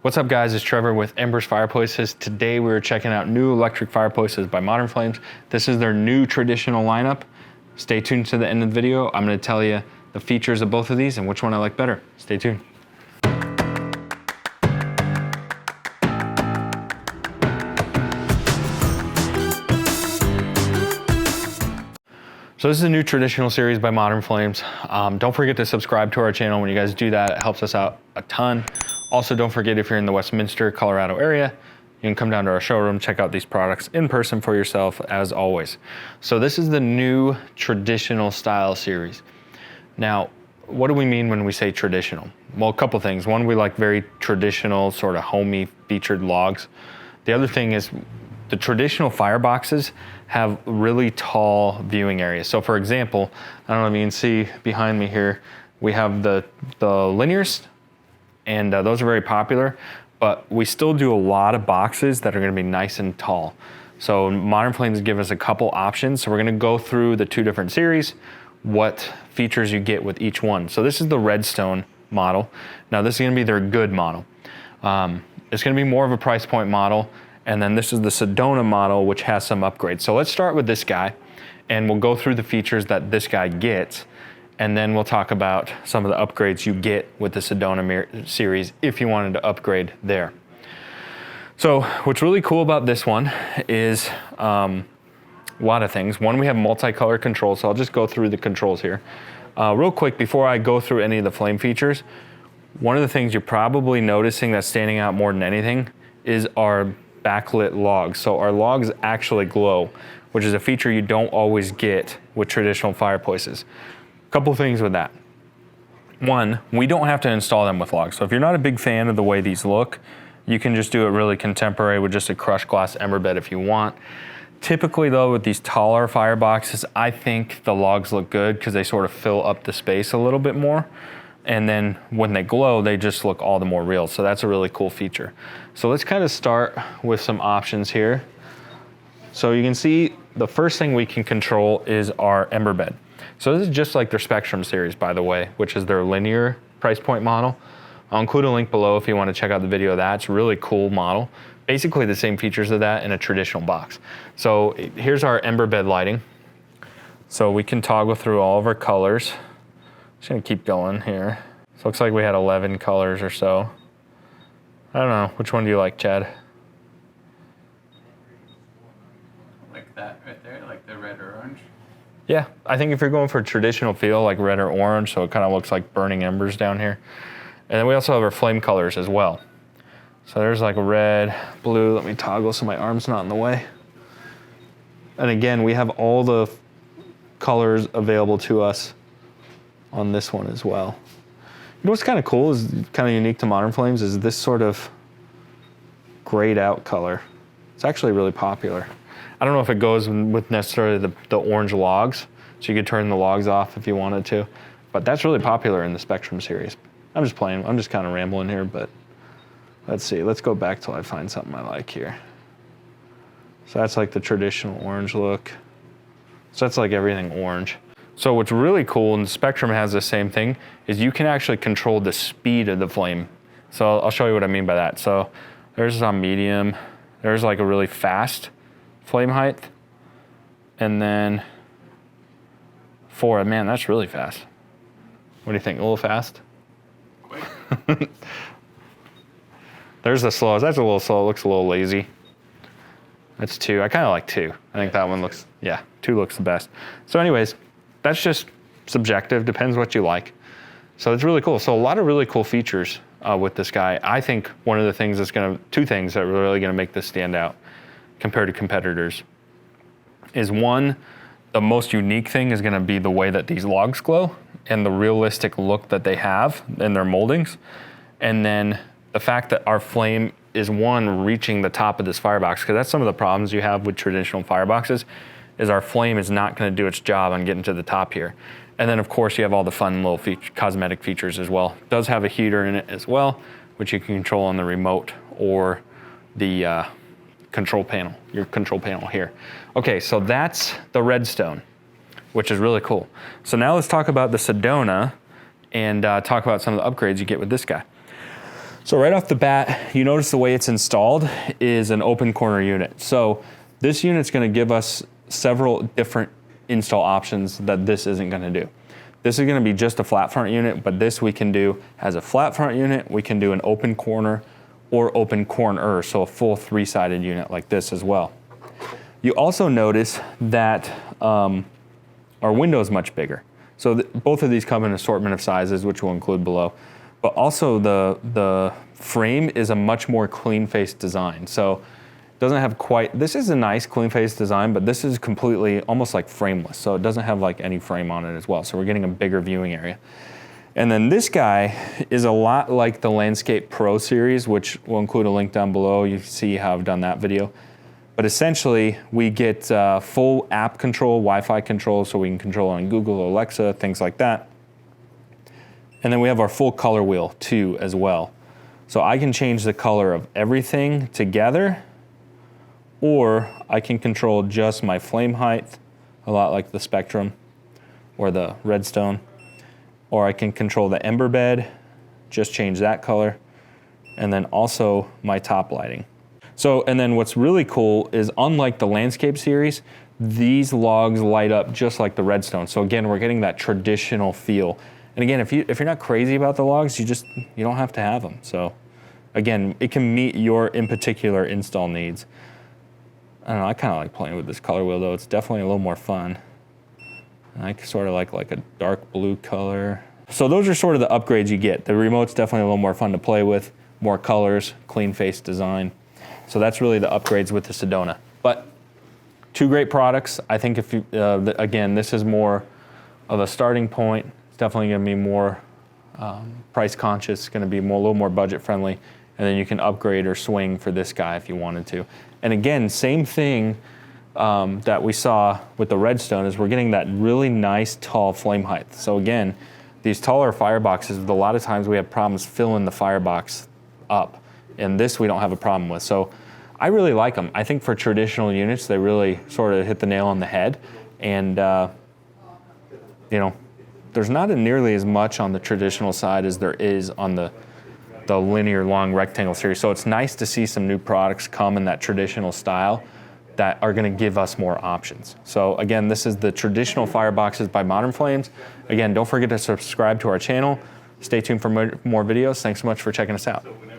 What's up guys, it's Trevor with Ember's Fireplaces. Today we're checking out new Electric Fireplaces by Modern Flames. This is their new traditional lineup. Stay tuned to the end of the video. I'm gonna tell you the features of both of these and which one I like better. Stay tuned. So this is a new traditional series by Modern Flames. Don't forget to subscribe to our channel. When you guys do that, it helps us out a ton. Also, don't forget if you're in the Westminster, Colorado area, you can come down to our showroom, check out these products in person for yourself as always. So this is the new traditional style series. Now, what do we mean when we say traditional? Well, a couple things. One, we like very traditional, sort of homey featured logs. The other thing is the traditional fireboxes have really tall viewing areas. So for example, I don't know if you can see behind me here, we have the linears, and those are very popular, but we still do a lot of boxes that are gonna be nice and tall. So Modern Flames give us a couple options. So we're gonna go through the two different series, what features you get with each one. So this is the Redstone model. Now this is gonna be their good model. It's gonna be more of a price point model. And then this is the Sedona model, which has some upgrades. So let's start with this guy, and we'll go through the features that this guy gets, and then we'll talk about some of the upgrades you get with the Sedona series if you wanted to upgrade there. So what's really cool about this one is a lot of things. One, we have multicolor controls, so I'll just go through the controls here. Real quick, before I go through any of the flame features, one of the things you're probably noticing that's standing out more than anything is our backlit logs. So our logs actually glow, which is a feature you don't always get with traditional fireplaces. A couple things with that. One, we don't have to install them with logs. So if you're not a big fan of the way these look, you can just do it really contemporary with just a crushed glass ember bed if you want. Typically though, with these taller fireboxes, I think the logs look good because they sort of fill up the space a little bit more. And then when they glow, they just look all the more real. So that's a really cool feature. So let's kind of start with some options here. So you can see the first thing we can control is our ember bed. So this is just like their Spectrum series, by the way, which is their linear price point model. I'll include a link below if you want to check out the video of that. It's a really cool model. Basically the same features of that in a traditional box. So here's our ember bed lighting. So we can toggle through all of our colors. Just gonna keep going here. So it looks like we had 11 colors or so. I don't know, which one do you like, Chad? Like that right there, like the red or orange? Yeah, I think if you're going for a traditional feel, like red or orange, so it kind of looks like burning embers down here. And then we also have our flame colors as well. So there's like red, blue, let me toggle so my arm's not in the way. And again, we have all the colors available to us on this one as well. You know what's kind of cool, is kind of unique to Modern Flames, is this sort of grayed out color. It's actually really popular. I don't know if it goes with necessarily the orange logs, so you could turn the logs off if you wanted to, but that's really popular in the Spectrum series. I'm just playing, I'm just kind of rambling here, but let's see, let's go back till I find something I like here. So that's like the traditional orange look. So that's like everything orange. So what's really cool, and Spectrum has the same thing, is you can actually control the speed of the flame. So I'll show you what I mean by that. So there's on medium, there's like a really fast flame height. And then 4, man, that's really fast. What do you think, a little fast? Quick. There's the slow, that's a little slow, it looks a little lazy. That's 2, I kind of like 2. I think that one looks, yeah, 2 looks the best. So anyways, that's just subjective, depends what you like. So it's really cool. So a lot of really cool features with this guy. I think one of the things that's two things that are really gonna make this stand out compared to competitors is, one, the most unique thing is gonna be the way that these logs glow and the realistic look that they have in their moldings. And then the fact that our flame is, one, reaching the top of this firebox, because that's some of the problems you have with traditional fireboxes, is our flame is not gonna do its job on getting to the top here. And then of course you have all the fun little cosmetic features as well. It does have a heater in it as well, which you can control on the remote or the control panel, your control panel here. Okay, so that's the Redstone, which is really cool. So now let's talk about the Sedona and talk about some of the upgrades you get with this guy. So right off the bat, you notice the way it's installed is an open corner unit. So this unit's gonna give us several different install options that this isn't gonna do. This is gonna be just a flat front unit, but this we can do as a flat front unit, we can do an open corner or open corner, so a full 3-sided unit like this as well. You also notice that our window is much bigger. So both of these come in an assortment of sizes, which we'll include below. But also the frame is a much more clean face design. So it doesn't have quite, this is a nice clean face design, but this is completely almost like frameless. So it doesn't have like any frame on it as well. So we're getting a bigger viewing area. And then this guy is a lot like the Landscape Pro series, which we'll include a link down below. You can see how I've done that video. But essentially we get full app control, Wi-Fi control, so we can control on Google, Alexa, things like that. And then we have our full color wheel too as well. So I can change the color of everything together, or I can control just my flame height, a lot like the Spectrum or the Redstone. Or I can control the ember bed, just change that color, and then also my top lighting. So, and then what's really cool is unlike the Landscape series, these logs light up just like the Redstone. So again, we're getting that traditional feel. And again, if you're not crazy about the logs, you don't have to have them. So again, it can meet your in particular install needs. I don't know, I kind of like playing with this color wheel though. It's definitely a little more fun. And I sort of like a dark blue color. So those are sort of the upgrades you get. The remote's definitely a little more fun to play with, more colors, clean face design. So that's really the upgrades with the Sedona. But 2 great products. I think if you, again, this is more of a starting point. It's definitely gonna be more price conscious, it's gonna be a little more budget friendly, and then you can upgrade or swing for this guy if you wanted to. And again, same thing that we saw with the Redstone is we're getting that really nice tall flame height. So again, these taller fireboxes, a lot of times we have problems filling the firebox up, and this we don't have a problem with. So I really like them. I think for traditional units, they really sort of hit the nail on the head. And you know, there's not nearly as much on the traditional side as there is on the linear long rectangle series. So it's nice to see some new products come in that traditional style that are gonna give us more options. So again, this is the traditional fireboxes by Modern Flames. Again, don't forget to subscribe to our channel. Stay tuned for more videos. Thanks so much for checking us out.